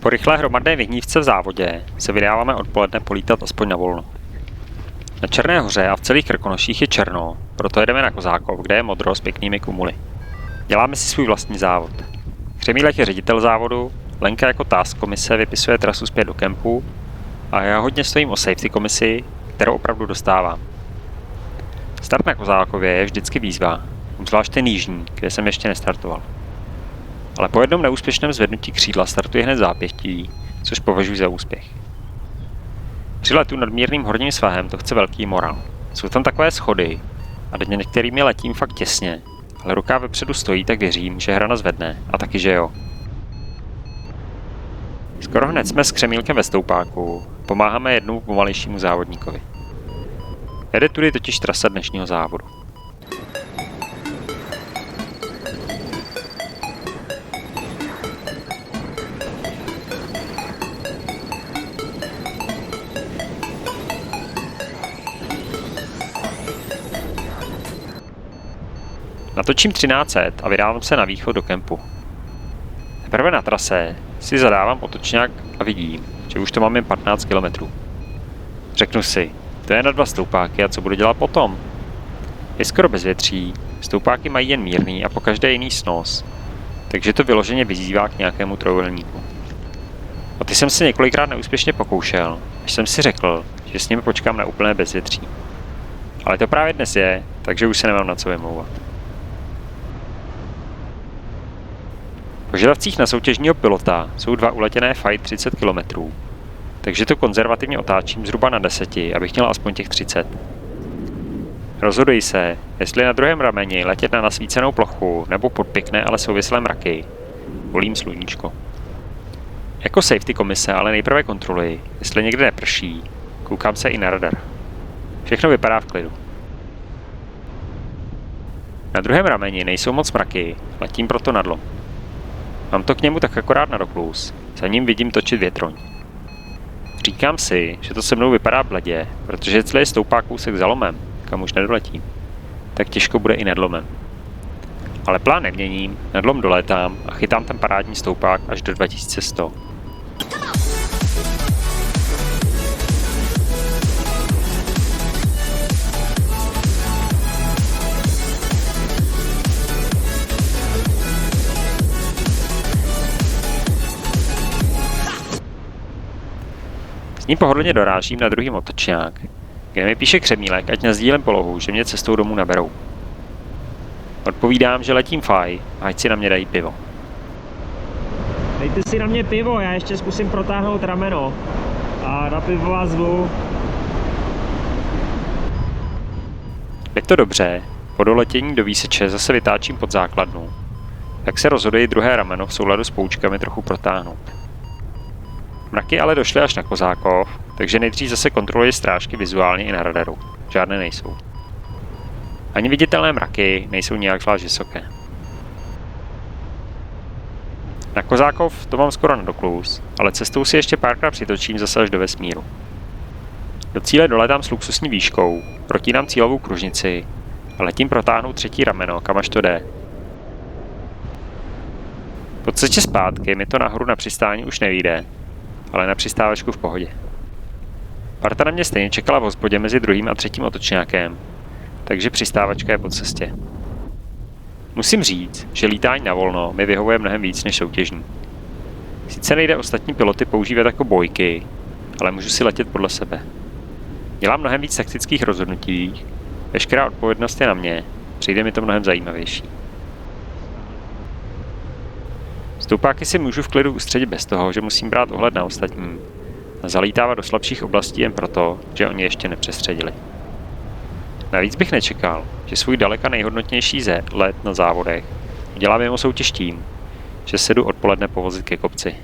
Po rychlé hromadné vyhnívce v závodě se vydáváme odpoledne polítat aspoň na volno. Na Černé hoře a v celých Krkonoších je černo, proto jedeme na Kozákov, kde je modro s pěknými kumuly. Děláme si svůj vlastní závod. Křemílek je ředitel závodu, Lenka jako task komise vypisuje trasu zpět do kempu a já hodně stojím o safety komisi, kterou opravdu dostávám. Start na Kozákově je vždycky výzva, obzvlášť ten jižní, kde jsem ještě nestartoval. Ale po jednom neúspěšném zvednutí křídla startuje hned zápětí, což považuji za úspěch. Při letu nad mírným horním svahem to chce velký morál. Jsou tam takové schody a některými letím fakt těsně, ale ruka vepředu stojí, tak věřím, že hrana zvedne a taky, že jo. Skoro hned jsme s Křemílkem ve stoupáku, pomáháme jednomu pomalejšímu závodníkovi. Jede tudy totiž trasa dnešního závodu. Natočím 1300 a vydávám se na východ do kempu. Teprve na trase si zadávám otočňák a vidím, že už to mám jen 15 km. Řeknu si, to je na 2 stoupáky a co budu dělat potom? Je skoro bez větří, stoupáky mají jen mírný a pokaždé jiný snos, takže to vyloženě vyzývá k nějakému trojúhelníku. A ty jsem se několikrát neúspěšně pokoušel, až jsem si řekl, že s nimi počkám na úplné bezvětří. Ale to právě dnes je, takže už se nemám na co vymlouvat. V požadavcích na soutěžního pilota jsou 2 uletěné flight 30 km, takže to konzervativně otáčím zhruba na 10, abych měl aspoň těch 30. Rozhoduji se, jestli na druhém rameni letět na nasvícenou plochu nebo pod pěkné, ale souvislé mraky. Volím sluníčko. Jako safety komise ale nejprve kontroluji, jestli někde neprší, koukám se i na radar. Všechno vypadá v klidu. Na druhém rameni nejsou moc mraky, letím proto na dlom. Mám to k němu tak akorát na doklus, za ním vidím točit větroň. Říkám si, že to se mnou vypadá bledě, protože celý stoupá kousek za lomem, kam už nedoletím, tak těžko bude i nad lomem. Ale plán neměním, nad lom dolétám a chytám ten parádní stoupák až do 2100. S ním pohodlně dorážím na druhý otočňák, kde mi píše Křemílek, ať nasdílím polohu, že mě cestou domů naberou. Odpovídám, že letím faj a ať si na mě dají pivo. Dejte si na mě pivo, já ještě zkusím protáhnout rameno a na pivo vás zvu. Je to dobře, po doletění do výseče zase vytáčím pod základnu, tak se rozhoduji druhé rameno v souladu s poučkami trochu protáhnout. Mraky ale došly až na Kozákov, takže nejdřív zase kontroluji strážky vizuálně i na radaru. Žádné nejsou. Ani viditelné mraky nejsou nijak zvlášť vysoké. Na Kozákov to mám skoro na doklus, ale cestou si ještě párkrát přitočím zase až do vesmíru. Do cíle doletám s luxusní výškou, protínám cílovou kružnici a letím protáhnout třetí rameno, kam až to jde. Po cestě zpátky mi to nahoru na přistání už nevyjde, ale na přistávačku v pohodě. Parta na mě stejně čekala v hospodě mezi druhým a třetím otočňákem, takže přistávačka je po cestě. Musím říct, že lítání na volno mi vyhovuje mnohem víc než soutěžní. Sice nejde ostatní piloty používat jako bojky, ale můžu si letět podle sebe. Dělám mnohem víc taktických rozhodnutí, veškerá odpovědnost je na mě, přijde mi to mnohem zajímavější. Stoupáky si můžu v klidu ustředit bez toho, že musím brát ohled na ostatní a zalítávat do slabších oblastí jen proto, že oni ještě nepřestředili. Navíc bych nečekal, že svůj daleka nejhodnotnější let na závodech udělám mimo soutěž tím, že sedu odpoledne povozit ke kopci.